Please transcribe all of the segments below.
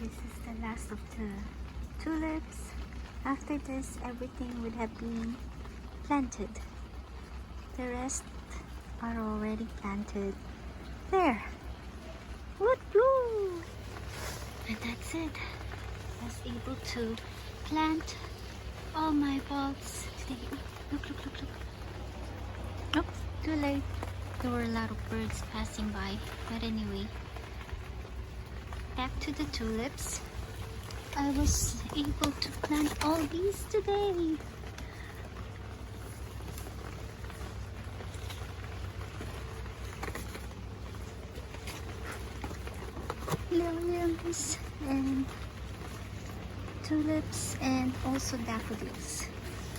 This is the last of the tulips. After this, everything would have been planted. The rest are already planted there. Woo! And that's it. I was able to plant all my bulbs today. Look. Oops, too late. There were a lot of birds passing by. But anyway, back to the tulips. I was able to plant all these today. Liliums and tulips and also daffodils.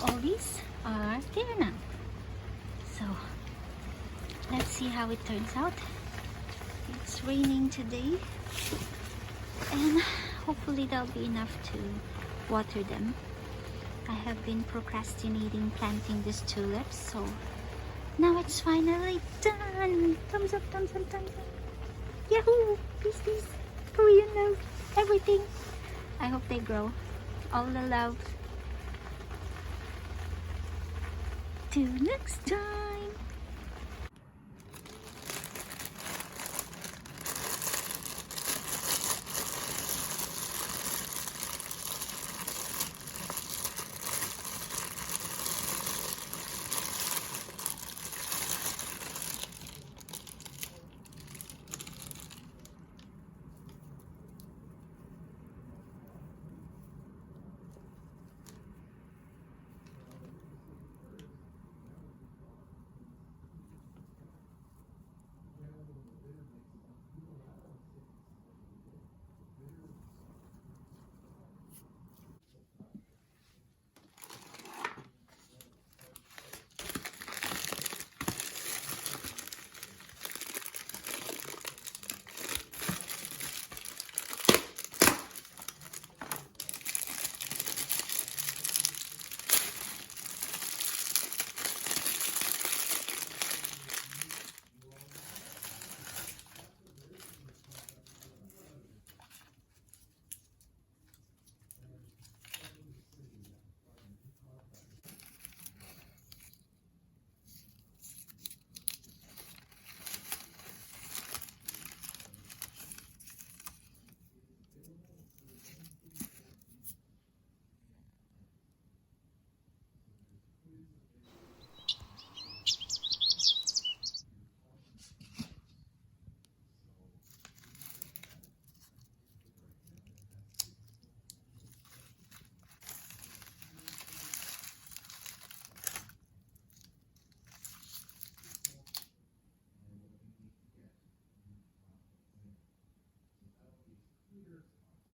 All these are there now. So let's see how it turns out. It's raining today and hopefully there'll be enough to water them. I have been procrastinating planting these tulips, so now it's finally done. Thumbs up. Yahoo! Peace. Korean love. Everything. I hope they grow. All the love. Till next time.